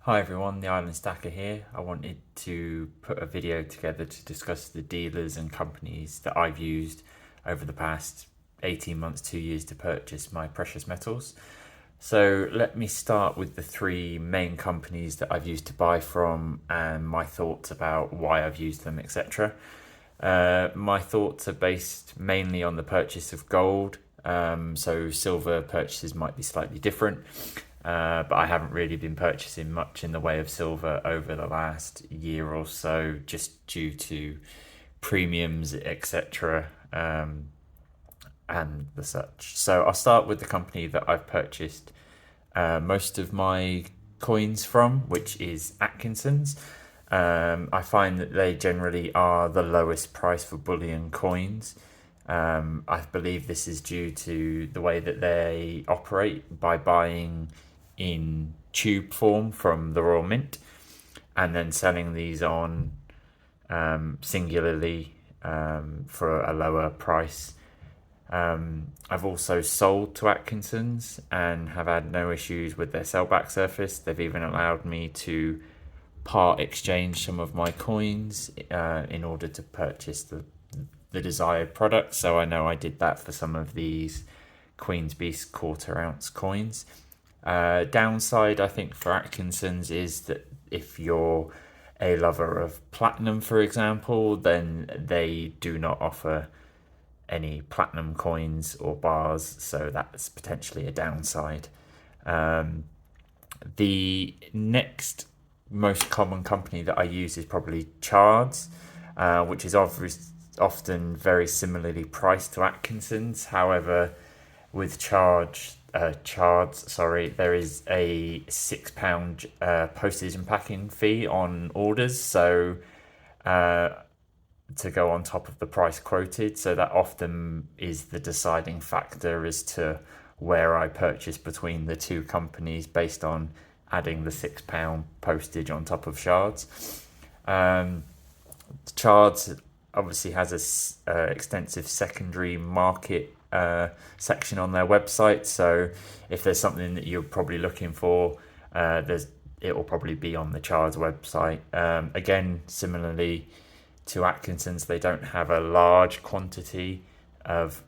Hi everyone, the Island Stacker here. I wanted to put a video together to discuss the dealers and companies that I've used over the past 18 months, 2 years to purchase my precious metals. So let me start with the three main companies that I've used to buy from and my thoughts about why I've used them, etc. My thoughts are based mainly on the purchase of gold. So silver purchases might be slightly different. But I haven't really been purchasing much in the way of silver over the last year or so, just due to premiums, etc., and the such. So I'll start with the company that I've purchased most of my coins from, which is Atkinsons. I find that they generally are the lowest price for bullion coins. I believe this is due to the way that they operate by buying in tube form from the Royal Mint and then selling these on singularly for a lower price. I've also sold to Atkinsons and have had no issues with their sellback service. They've even allowed me to part exchange some of my coins in order to purchase the desired product. So I know I did that for some of these Queen's Beast quarter ounce coins. Downside, I think, for Atkinsons is that if you're a lover of platinum, for example, then they do not offer any platinum coins or bars, so that's potentially a downside. The next most common company that I use is probably Chards, which is often very similarly priced to Atkinsons. However, with Chards, there is a £6 postage and packing fee on orders, so to go on top of the price quoted. So that often is the deciding factor as to where I purchase between the two companies based on adding the £6 postage on top of Shards. Chards obviously has a extensive secondary market section on their website, so if there's something that you're probably looking for, it will probably be on the Chards website. Again, similarly to Atkinsons, they don't have a large quantity of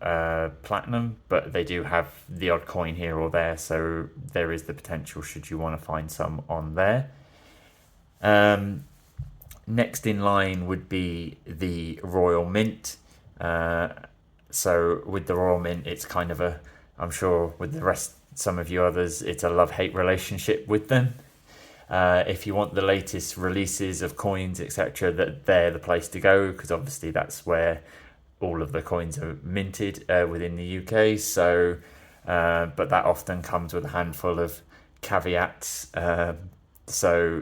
platinum, but they do have the odd coin here or there, so there is the potential should you want to find some on there. Next in line would be the Royal Mint. So with the Royal Mint, it's kind of I'm sure with the rest, some of you others, it's a love-hate relationship with them. If you want the latest releases of coins, etc., that they're the place to go, because obviously that's where all of the coins are minted within the UK. So, but that often comes with a handful of caveats. So,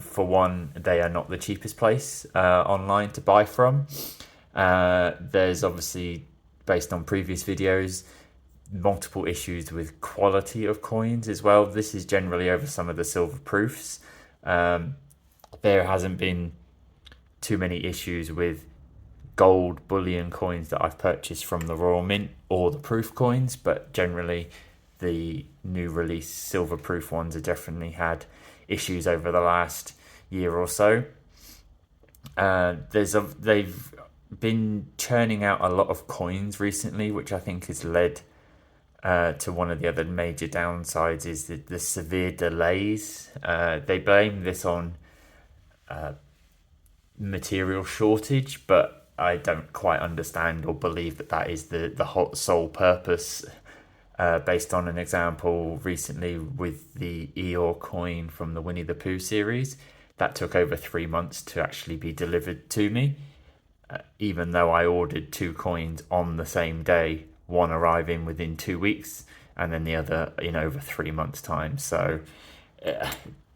for one, they are not the cheapest place online to buy from. There's obviously, based on previous videos, multiple issues with quality of coins as well. This is generally over some of the silver proofs. There hasn't been too many issues with gold bullion coins that I've purchased from the Royal Mint or the proof coins, but generally the new release silver proof ones have definitely had issues over the last year or so. They've been churning out a lot of coins recently, which I think has led to one of the other major downsides is the severe delays. They blame this on material shortage, but I don't quite understand or believe that is the sole purpose. Based on an example recently with the Eeyore coin from the Winnie the Pooh series, that took over 3 months to actually be delivered to me, even though I ordered two coins on the same day, one arriving within 2 weeks and then the other in over 3 months' time. So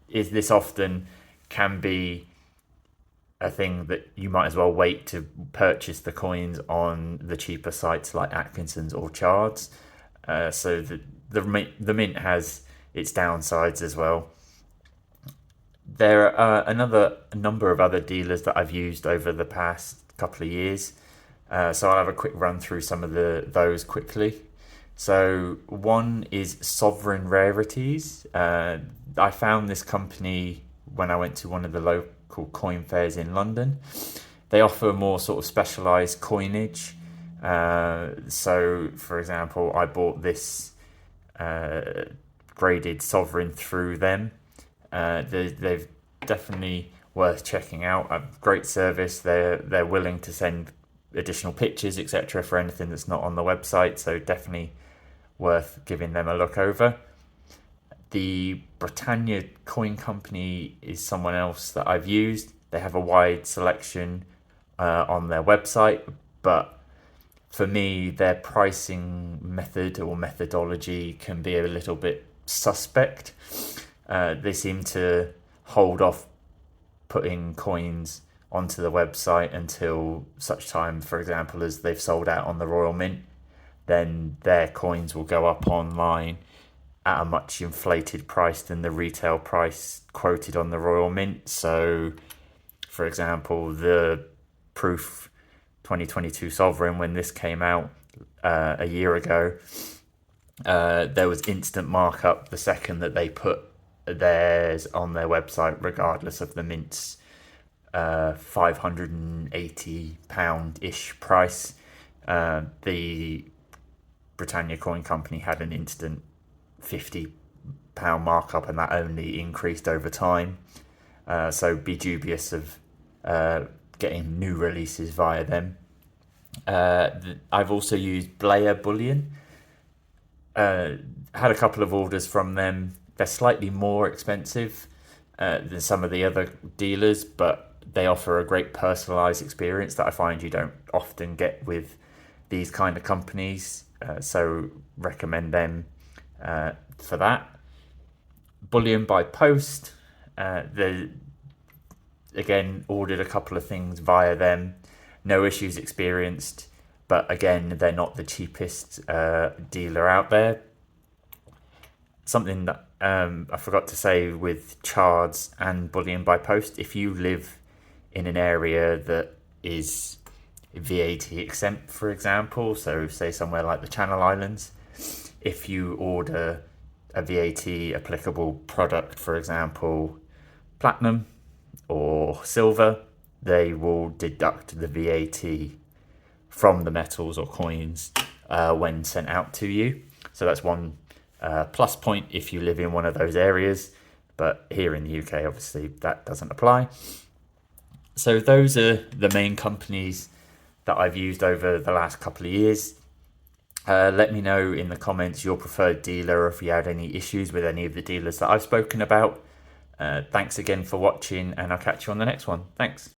is this often can be a thing that you might as well wait to purchase the coins on the cheaper sites like Atkinsons or Chards. So the Mint has its downsides as well. There are a number of other dealers that I've used over the past couple of years. So I'll have a quick run through some of those quickly. So one is Sovereign Rarities. I found this company when I went to one of the local coin fairs in London. They offer more sort of specialized coinage. So, for example, I bought this graded sovereign through them. They've definitely worth checking out. A great service. They're willing to send additional pictures, etc., for anything that's not on the website. So definitely worth giving them a look over. The Britannia coin company is someone else that I've used. They have a wide selection on their website, but for me, their pricing method or methodology can be a little bit suspect. They seem to hold off putting coins onto the website until such time, for example, as they've sold out on the Royal Mint. Then their coins will go up online at a much inflated price than the retail price quoted on the Royal Mint. So, for example, the Proof 2022 Sovereign, when this came out a year ago, there was instant markup the second that they put theirs on their website, regardless of the Mint's £580-ish price. The Britannia Coin Company had an instant £50 markup, and that only increased over time. So be dubious of getting new releases via them. I've also used Blair Bullion. Had a couple of orders from them. They're slightly more expensive than some of the other dealers, but they offer a great personalized experience that I find you don't often get with these kind of companies. So recommend them for that. Bullion by post. Again, ordered a couple of things via them. No issues experienced, but again, they're not the cheapest dealer out there. Something that I forgot to say with Chards and Bullion by post, if you live in an area that is VAT exempt, for example, so say somewhere like the Channel Islands, if you order a VAT applicable product, for example, platinum or silver, they will deduct the VAT from the metals or coins when sent out to you. So that's one plus point if you live in one of those areas. But here in the UK, obviously, that doesn't apply. So those are the main companies that I've used over the last couple of years. Let me know in the comments your preferred dealer, or if you had any issues with any of the dealers that I've spoken about. Thanks again for watching, and I'll catch you on the next one. Thanks.